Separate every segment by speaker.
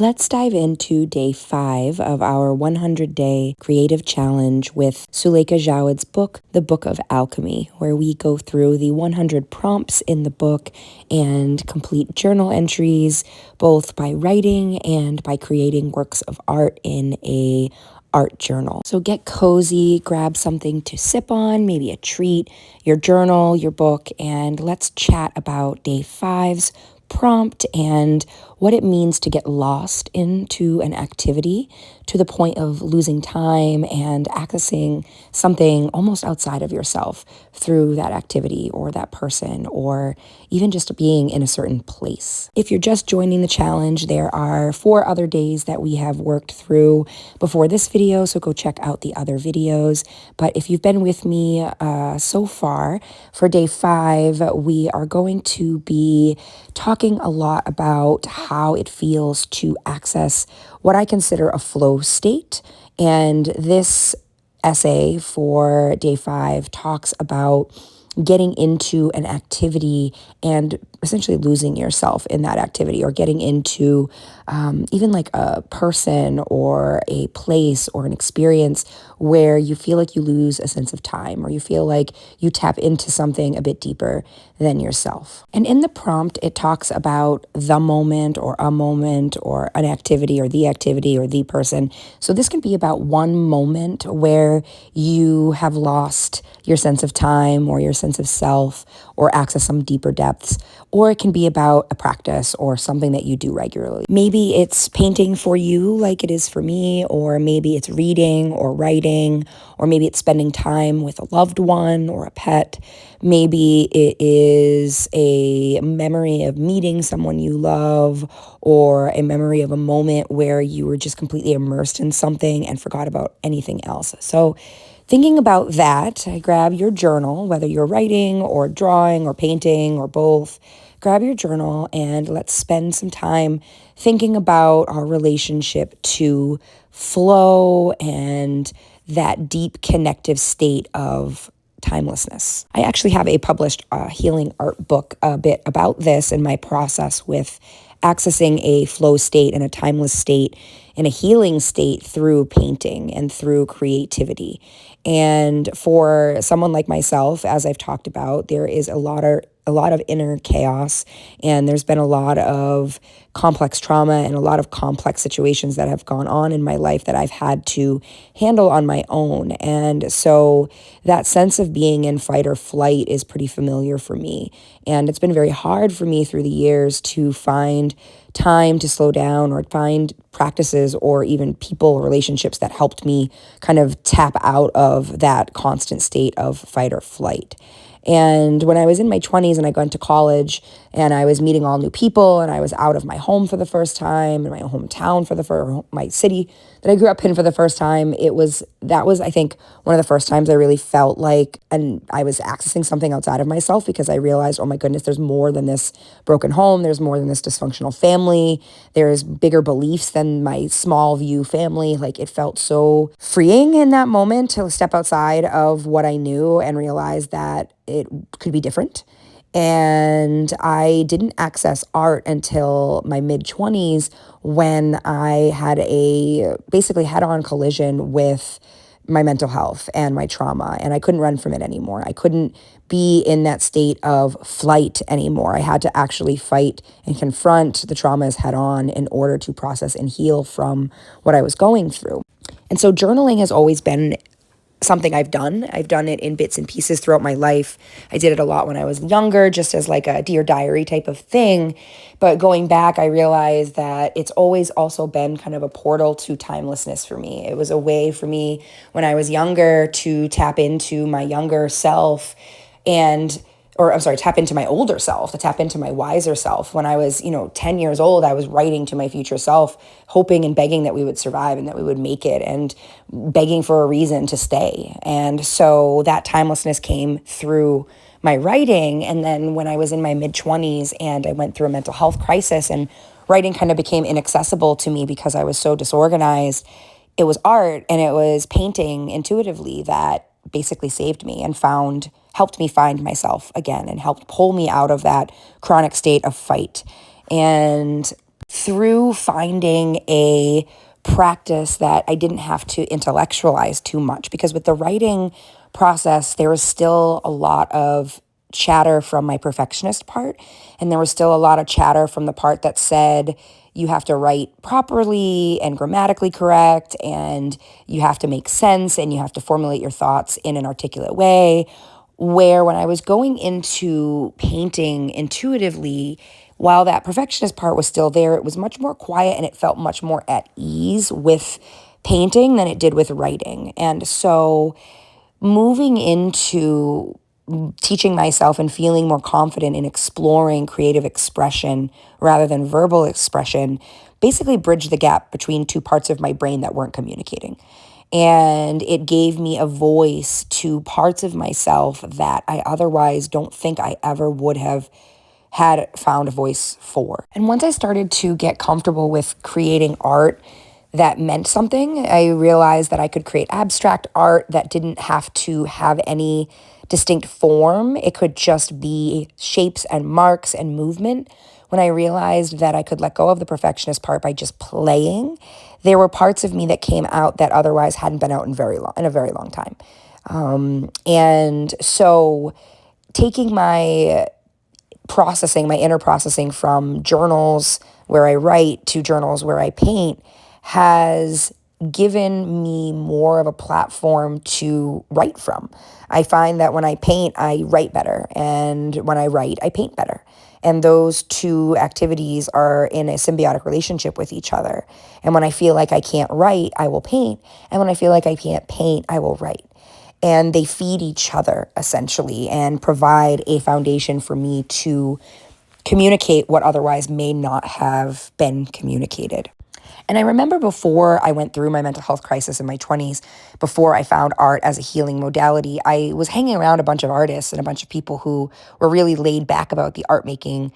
Speaker 1: Let's dive into day 5 of our 100-day creative challenge with Suleika Jaouad's book, The Book of Alchemy, where we go through the 100 prompts in the book and complete journal entries, both by writing and by creating works of art in a art journal. So get cozy, grab something to sip on, maybe a treat, your journal, your book, and let's chat about day 5's prompt and what it means to get lost into an activity to the point of losing time and accessing something almost outside of yourself through that activity or that person or even just being in a certain place. If you're just joining the challenge, there are 4 other days that we have worked through before this video, so go check out the other videos. But if you've been with me so far, for day 5, we are going to be talking a lot about how it feels to access what I consider a flow state. And this essay for day 5 talks about getting into an activity and essentially losing yourself in that activity, or getting into even like a person or a place or an experience where you feel like you lose a sense of time, or you feel like you tap into something a bit deeper than yourself. And in the prompt, it talks about the moment or a moment or an activity or the person. So this can be about one moment where you have lost your sense of time or your sense of self or access some deeper depths, or it can be about a practice or something that you do regularly. Maybe it's painting for you like it is for me, or maybe it's reading or writing, or maybe it's spending time with a loved one or a pet. Maybe it is a memory of meeting someone you love, or a memory of a moment where you were just completely immersed in something and forgot about anything else. So thinking about that, grab your journal, whether you're writing or drawing or painting or both. Grab your journal and let's spend some time thinking about our relationship to flow and that deep connective state of timelessness. I actually have a published healing art book a bit about this and my process with accessing a flow state and a timeless state and a healing state through painting and through creativity. And for someone like myself, as I've talked about, there is a lot of inner chaos, and there's been a lot of complex trauma and a lot of complex situations that have gone on in my life that I've had to handle on my own. And so that sense of being in fight or flight is pretty familiar for me. And it's been very hard for me through the years to find time to slow down or find practices or even people, relationships that helped me kind of tap out of that constant state of fight or flight. And when I was in my 20s and I got into college and I was meeting all new people and I was out of my home for the first time, in my hometown my city that I grew up in for the first time, that was I think one of the first times I really felt like, and I was accessing something outside of myself, because I realized, oh my goodness, there's more than this broken home, there's more than this dysfunctional family, there's bigger beliefs than my small view family. Like, it felt so freeing in that moment to step outside of what I knew and realize that it could be different. And I didn't access art until my mid-20s, when I had a basically head-on collision with my mental health and my trauma, and I couldn't run from it anymore. I couldn't be in that state of flight anymore. I had to actually fight and confront the traumas head-on in order to process and heal from what I was going through. And so journaling has always been something I've done. I've done it in bits and pieces throughout my life. I did it a lot when I was younger, just as like a Dear Diary type of thing. But going back, I realized that it's always also been kind of a portal to timelessness for me. It was a way for me when I was younger to tap into my younger self tap into my older self, to tap into my wiser self. When I was, 10 years old, I was writing to my future self, hoping and begging that we would survive and that we would make it, and begging for a reason to stay. And so that timelessness came through my writing. And then when I was in my mid-20s and I went through a mental health crisis and writing kind of became inaccessible to me because I was so disorganized, it was art and it was painting intuitively that basically saved me and helped me find myself again and helped pull me out of that chronic state of fight. And through finding a practice that I didn't have to intellectualize too much, because with the writing process, there was still a lot of chatter from my perfectionist part, and there was still a lot of chatter from the part that said you have to write properly and grammatically correct, and you have to make sense, and you have to formulate your thoughts in an articulate way. Where when I was going into painting intuitively, while that perfectionist part was still there, it was much more quiet and it felt much more at ease with painting than it did with writing. And so moving into teaching myself and feeling more confident in exploring creative expression rather than verbal expression basically bridged the gap between two parts of my brain that weren't communicating. And it gave me a voice to parts of myself that I otherwise don't think I ever would have had found a voice for. And once I started to get comfortable with creating art that meant something, I realized that I could create abstract art that didn't have to have any distinct form. It could just be shapes and marks and movement. When I realized that I could let go of the perfectionist part by just playing, there were parts of me that came out that otherwise hadn't been out in a very long time. And so taking my inner processing from journals where I write to journals where I paint has given me more of a platform to write from. I find that when I paint, I write better. And when I write, I paint better. And those two activities are in a symbiotic relationship with each other. And when I feel like I can't write, I will paint. And when I feel like I can't paint, I will write. And they feed each other essentially and provide a foundation for me to communicate what otherwise may not have been communicated. And I remember before I went through my mental health crisis in my 20s, before I found art as a healing modality, I was hanging around a bunch of artists and a bunch of people who were really laid back about the art making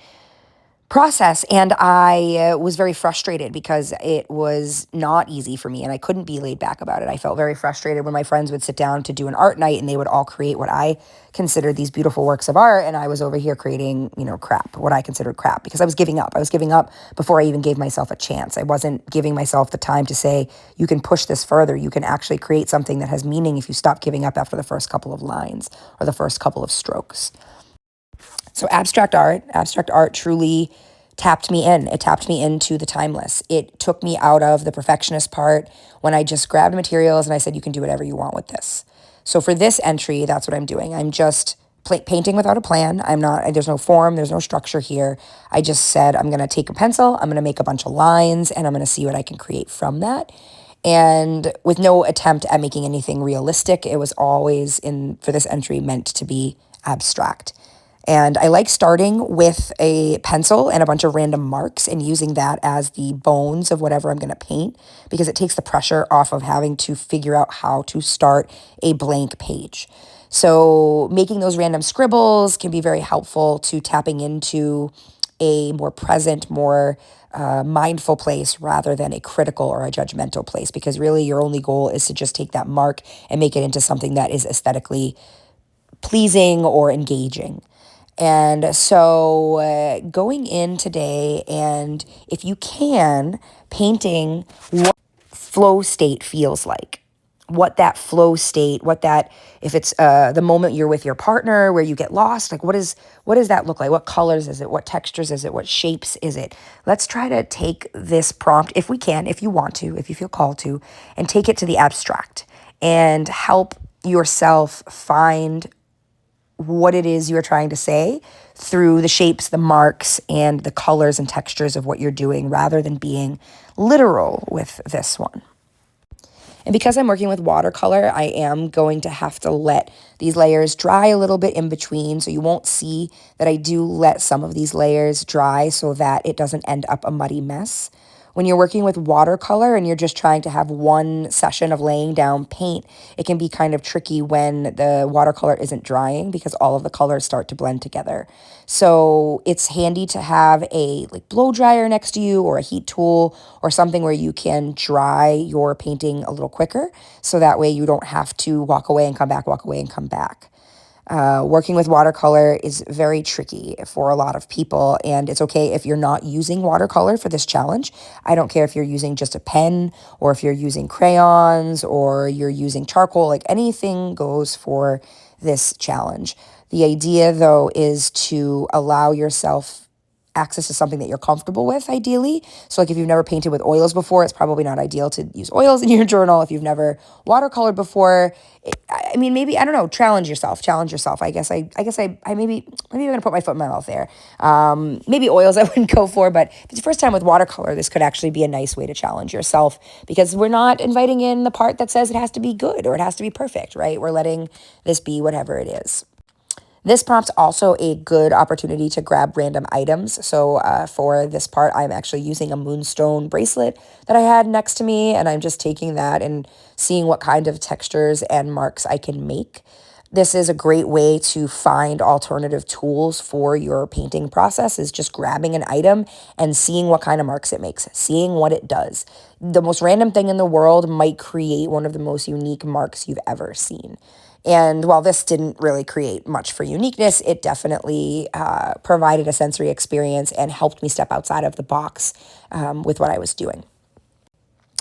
Speaker 1: process. And I was very frustrated because it was not easy for me and I couldn't be laid back about it. I felt very frustrated when my friends would sit down to do an art night and they would all create what I considered these beautiful works of art. And I was over here creating, crap, what I considered crap, because I was giving up. I was giving up before I even gave myself a chance. I wasn't giving myself the time to say, you can push this further. You can actually create something that has meaning if you stop giving up after the first couple of lines or the first couple of strokes. So abstract art truly tapped me in. It tapped me into the timeless. It took me out of the perfectionist part when I just grabbed materials and I said, you can do whatever you want with this. So for this entry, that's what I'm doing. I'm just painting without a plan. There's no form, there's no structure here. I just said, I'm going to take a pencil, I'm going to make a bunch of lines, and I'm going to see what I can create from that. And with no attempt at making anything realistic, it was always for this entry meant to be abstract. And I like starting with a pencil and a bunch of random marks and using that as the bones of whatever I'm going to paint, because it takes the pressure off of having to figure out how to start a blank page. So making those random scribbles can be very helpful to tapping into a more present, more mindful place rather than a critical or a judgmental place, because really your only goal is to just take that mark and make it into something that is aesthetically pleasing or engaging. And so going in today, and if you can, painting what flow state feels like. What that flow state, if it's the moment you're with your partner where you get lost, like what does that look like? What colors is it? What textures is it? What shapes is it? Let's try to take this prompt, if we can, if you want to, if you feel called to, and take it to the abstract and help yourself find what it is you are trying to say through the shapes, the marks, and the colors and textures of what you're doing, rather than being literal with this one. And because I'm working with watercolor, I am going to have to let these layers dry a little bit in between. So you won't see that I do let some of these layers dry so that it doesn't end up a muddy mess. When you're working with watercolor and you're just trying to have one session of laying down paint, it can be kind of tricky when the watercolor isn't drying because all of the colors start to blend together. So it's handy to have a blow dryer next to you, or a heat tool, or something where you can dry your painting a little quicker. So that way you don't have to walk away and come back, walk away and come back. Working with watercolor is very tricky for a lot of people, and it's okay if you're not using watercolor for this challenge. I don't care if you're using just a pen or if you're using crayons or you're using charcoal, like anything goes for this challenge. The idea, though, is to allow yourself access to something that you're comfortable with, ideally. So like if you've never painted with oils before, it's probably not ideal to use oils in your journal. If you've never watercolored before, I mean, maybe, I don't know, challenge yourself. I guess I maybe I'm going to put my foot in my mouth there. Maybe oils I wouldn't go for, but if it's your first time with watercolor, this could actually be a nice way to challenge yourself, because we're not inviting in the part that says it has to be good or it has to be perfect, right? We're letting this be whatever it is. This prompt's also a good opportunity to grab random items. So for this part, I'm actually using a moonstone bracelet that I had next to me, and I'm just taking that and seeing what kind of textures and marks I can make. This is a great way to find alternative tools for your painting process, is just grabbing an item and seeing what kind of marks it makes, seeing what it does. The most random thing in the world might create one of the most unique marks you've ever seen. And while this didn't really create much for uniqueness, it definitely provided a sensory experience and helped me step outside of the box with what I was doing.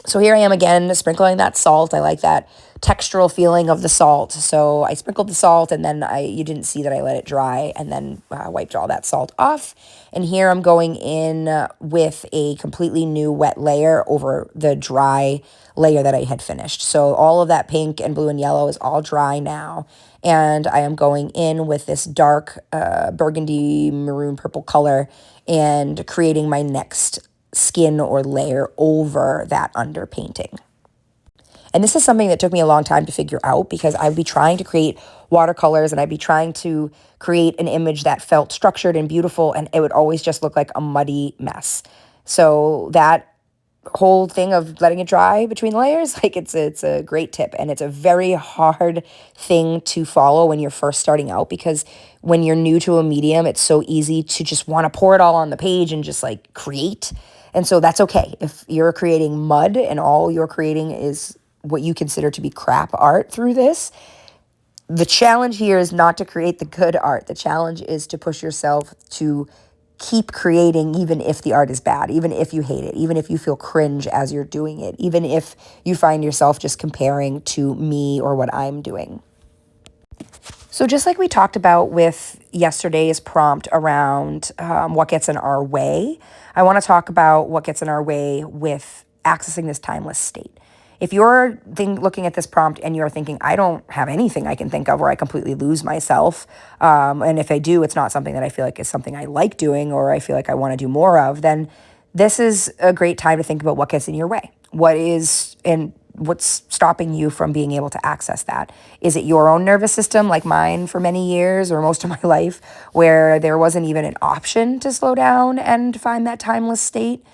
Speaker 1: So here I am again, sprinkling that salt. I like that textural feeling of the salt. So I sprinkled the salt, and then you didn't see that I let it dry, and then wiped all that salt off. And here I'm going in with a completely new wet layer over the dry layer that I had finished. So all of that pink and blue and yellow is all dry now. And I am going in with this dark burgundy maroon purple color and creating my next skin or layer over that underpainting. And this is something that took me a long time to figure out, because I'd be trying to create watercolors and I'd be trying to create an image that felt structured and beautiful, and it would always just look like a muddy mess. So that whole thing of letting it dry between layers, like it's a great tip, and it's a very hard thing to follow when you're first starting out, because when you're new to a medium, it's so easy to just want to pour it all on the page and just like create. And so that's okay. If you're creating mud and all you're creating is what you consider to be crap art through this, the challenge here is not to create the good art. The challenge is to push yourself to keep creating, even if the art is bad, even if you hate it, even if you feel cringe as you're doing it, even if you find yourself just comparing to me or what I'm doing. So just like we talked about with yesterday's prompt around what gets in our way, I want to talk about what gets in our way with accessing this timeless state. If you're looking at this prompt and you're thinking, I don't have anything I can think of where I completely lose myself, and if I do, it's not something that I feel like is something I like doing or I feel like I want to do more of, then this is a great time to think about what gets in your way. What's stopping you from being able to access that? Is it your own nervous system, like mine for many years or most of my life, where there wasn't even an option to slow down and find that timeless state?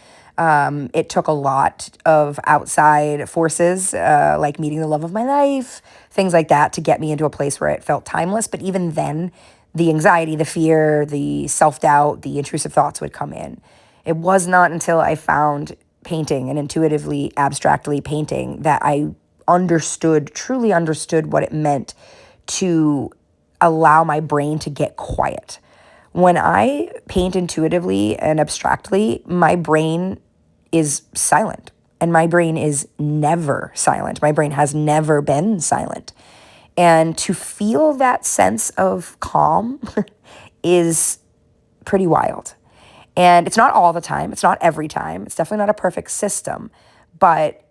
Speaker 1: It took a lot of outside forces, like meeting the love of my life, things like that, to get me into a place where it felt timeless. But even then, the anxiety, the fear, the self-doubt, the intrusive thoughts would come in. It was not until I found painting and intuitively, abstractly painting that I truly understood what it meant to allow my brain to get quiet. When I paint intuitively and abstractly, my brain is silent, and my brain is never silent. My brain has never been silent. And to feel that sense of calm is pretty wild. And it's not all the time. It's not every time. It's definitely not a perfect system. But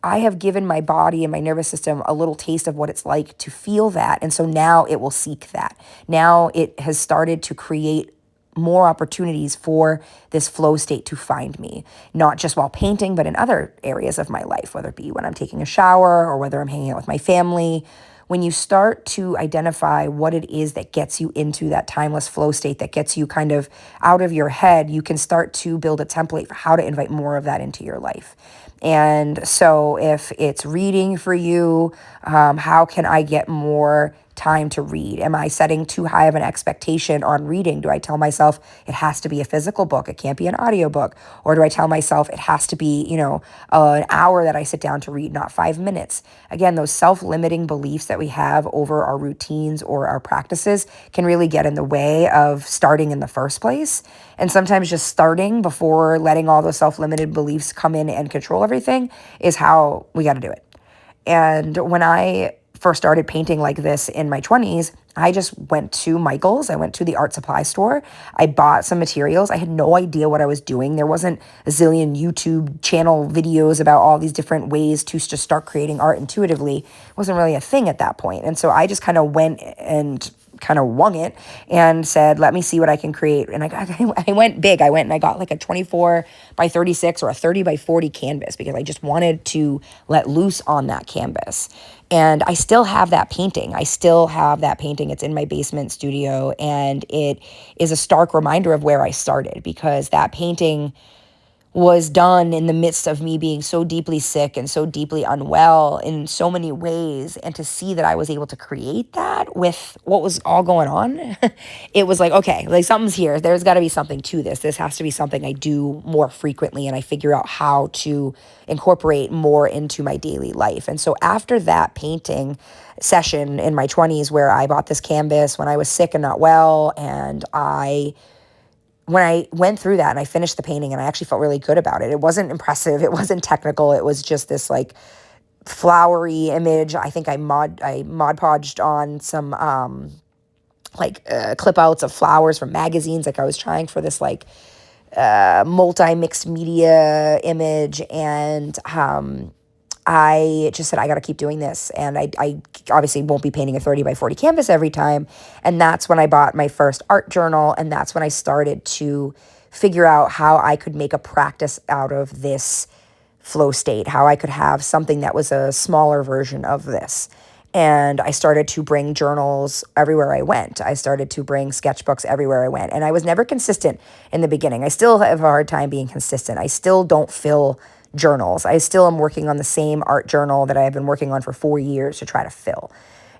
Speaker 1: I have given my body and my nervous system a little taste of what it's like to feel that. And so now it will seek that. Now it has started to create more opportunities for this flow state to find me, not just while painting, but in other areas of my life, whether it be when I'm taking a shower or whether I'm hanging out with my family. When you start to identify what it is that gets you into that timeless flow state, that gets you kind of out of your head, you can start to build a template for how to invite more of that into your life. And so if it's reading for you, how can I get more time to read? Am I setting too high of an expectation on reading? Do I tell myself it has to be a physical book? It can't be an audiobook. Or do I tell myself it has to be, an hour that I sit down to read, not 5 minutes? Again, those self-limiting beliefs that we have over our routines or our practices can really get in the way of starting in the first place. And sometimes just starting before letting all those self-limited beliefs come in and control everything is how we got to do it. And when I first started painting like this in my 20s, I just went to Michael's. I went to the art supply store. I bought some materials. I had no idea what I was doing. There wasn't a zillion YouTube channel videos about all these different ways to just start creating art intuitively. It wasn't really a thing at that point. And so I just kind of went and kind of wung it and said, let me see what I can create. And I went big. I went and I got like a 24 by 36 or a 30 by 40 canvas because I just wanted to let loose on that canvas. And I still have that painting. It's in my basement studio, and it is a stark reminder of where I started, because that painting was done in the midst of me being so deeply sick and so deeply unwell in so many ways. And to see that I was able to create that with what was all going on, it was like, okay, like something's here. There's got to be something to this. This has to be something I do more frequently, and I figure out how to incorporate more into my daily life. And so after that painting session in my 20s, where I bought this canvas when I was sick and not well, and when I went through that and I finished the painting, and I actually felt really good about it. It wasn't impressive. It wasn't technical. It was just this like flowery image. I think I Mod Podged on some clip outs of flowers from magazines. Like I was trying for this like multi-mixed media image, and I just said, I got to keep doing this. And I obviously won't be painting a 30 by 40 canvas every time. And that's when I bought my first art journal. And that's when I started to figure out how I could make a practice out of this flow state, how I could have something that was a smaller version of this. And I started to bring journals everywhere I went. I started to bring sketchbooks everywhere I went. And I was never consistent in the beginning. I still have a hard time being consistent. I still don't fill journals. I still am working on the same art journal that I have been working on for 4 years to try to fill.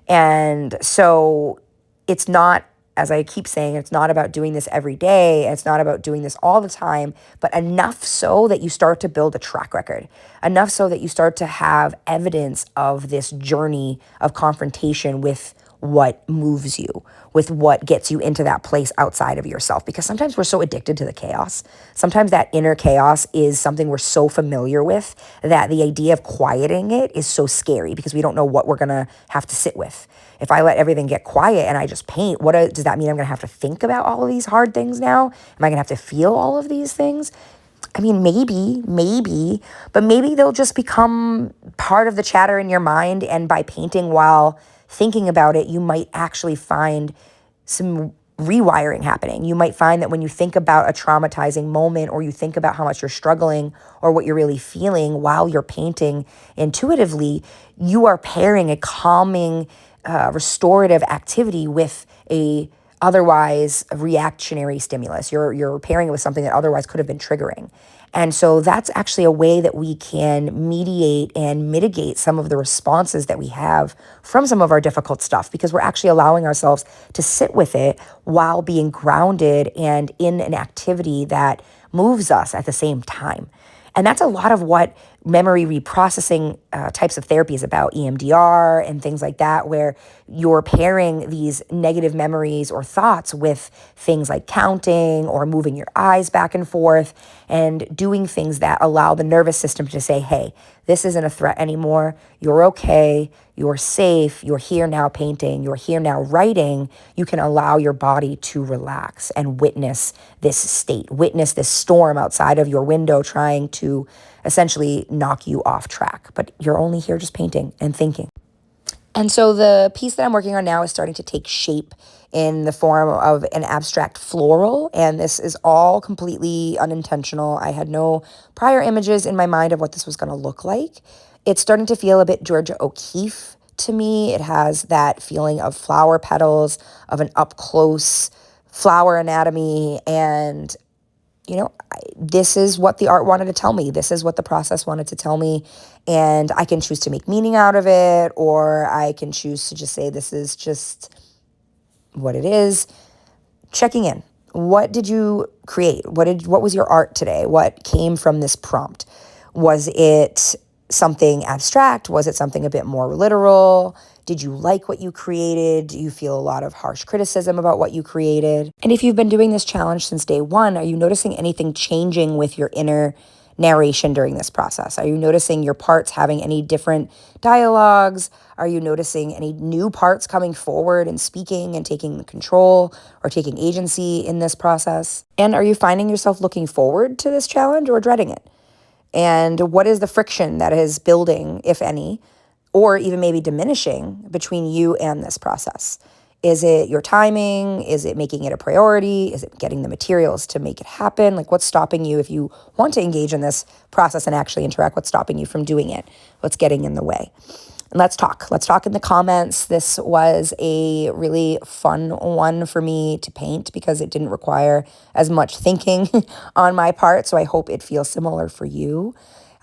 Speaker 1: And so it's not, as I keep saying, it's not about doing this every day. It's not about doing this all the time, but enough so that you start to build a track record, enough so that you start to have evidence of this journey of confrontation with what moves you, with what gets you into that place outside of yourself. Because sometimes we're so addicted to the chaos. Sometimes that inner chaos is something we're so familiar with that the idea of quieting it is so scary, because we don't know what we're going to have to sit with. If I let everything get quiet and I just paint, does that mean I'm going to have to think about all of these hard things now? Am I going to have to feel all of these things? I mean, maybe, but maybe they'll just become part of the chatter in your mind. And by painting while thinking about it, you might actually find some rewiring happening. You might find that when you think about a traumatizing moment, or you think about how much you're struggling or what you're really feeling while you're painting intuitively, you are pairing a calming, restorative activity with a otherwise reactionary stimulus. You're pairing it with something that otherwise could have been triggering. And so that's actually a way that we can mediate and mitigate some of the responses that we have from some of our difficult stuff, because we're actually allowing ourselves to sit with it while being grounded and in an activity that moves us at the same time. And that's a lot of what memory reprocessing types of therapy is about, EMDR and things like that, where you're pairing these negative memories or thoughts with things like counting or moving your eyes back and forth and doing things that allow the nervous system to say, hey, this isn't a threat anymore. You're okay. You're safe. You're here now painting. You're here now writing. You can allow your body to relax and witness this state, witness this storm outside of your window trying to essentially knock you off track. But you're only here just painting and thinking. And so the piece that I'm working on now is starting to take shape in the form of an abstract floral. And this is all completely unintentional. I had no prior images in my mind of what this was going to look like. It's starting to feel a bit Georgia O'Keeffe to me. It has that feeling of flower petals, of an up close flower anatomy. And this is what the art wanted to tell me. This is what the process wanted to tell me. And I can choose to make meaning out of it, or I can choose to just say, this is just what it is. Checking in. What did you create? What was your art today? What came from this prompt? Was it something abstract? Was it something a bit more literal? Did you like what you created? Do you feel a lot of harsh criticism about what you created? And if you've been doing this challenge since day one, are you noticing anything changing with your inner narration during this process? Are you noticing your parts having any different dialogues? Are you noticing any new parts coming forward and speaking and taking control or taking agency in this process? And are you finding yourself looking forward to this challenge or dreading it? And what is the friction that is building, if any, or even maybe diminishing between you and this process? Is it your timing? Is it making it a priority? Is it getting the materials to make it happen? Like, what's stopping you if you want to engage in this process and actually interact? What's stopping you from doing it? What's getting in the way? And let's talk. Let's talk in the comments. This was a really fun one for me to paint because it didn't require as much thinking on my part. So I hope it feels similar for you.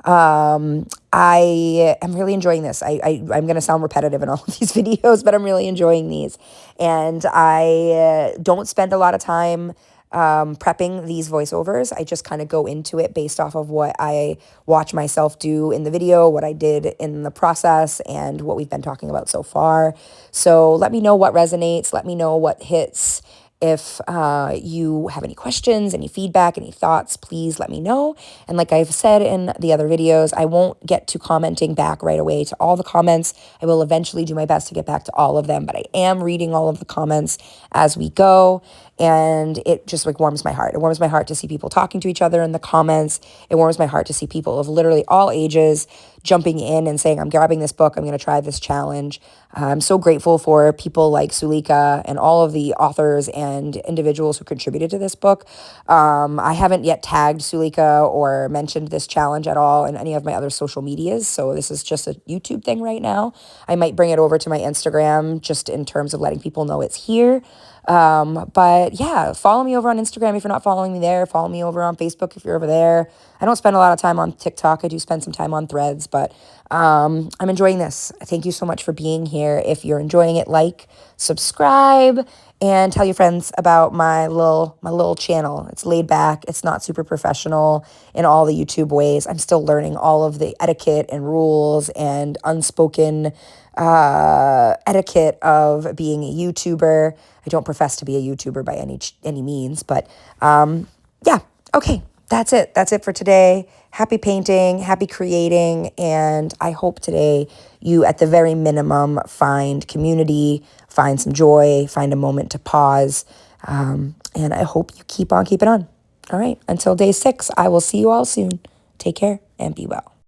Speaker 1: I am really enjoying this. I'm going to sound repetitive in all of these videos, but I'm really enjoying these. And I don't spend a lot of time prepping these voiceovers. I just kind of go into it based off of what I watch myself do in the video, what I did in the process, and what we've been talking about so far. So let me know what resonates. Let me know what hits. If you have any questions, any feedback, any thoughts, please let me know. And like I've said in the other videos, I won't get to commenting back right away to all the comments. I will eventually do my best to get back to all of them, but I am reading all of the comments as we go. And it just like warms my heart. It warms my heart to see people talking to each other in the comments. It warms my heart to see people of literally all ages jumping in and saying, I'm grabbing this book. I'm going to try this challenge. I'm so grateful for people like Suleika and all of the authors and individuals who contributed to this book. I haven't yet tagged Suleika or mentioned this challenge at all in any of my other social medias. So this is just a YouTube thing right now. I might bring it over to my Instagram just in terms of letting people know it's here. But yeah, follow me over on Instagram if you're not following me there. Follow me over on Facebook if you're over there. I don't spend a lot of time on TikTok. I do spend some time on Threads, but I'm enjoying this. Thank you so much for being here. If you're enjoying it, like, subscribe, and tell your friends about my little channel. It's laid back. It's not super professional in all the YouTube ways. I'm still learning all of the etiquette and rules and unspoken etiquette of being a YouTuber. I don't profess to be a YouTuber by any means, but yeah, okay, that's it. That's it for today. Happy painting, happy creating, and I hope today you, at the very minimum, find community, find some joy, find a moment to pause, and I hope you keep on keeping on. All right, until day 6, I will see you all soon. Take care and be well.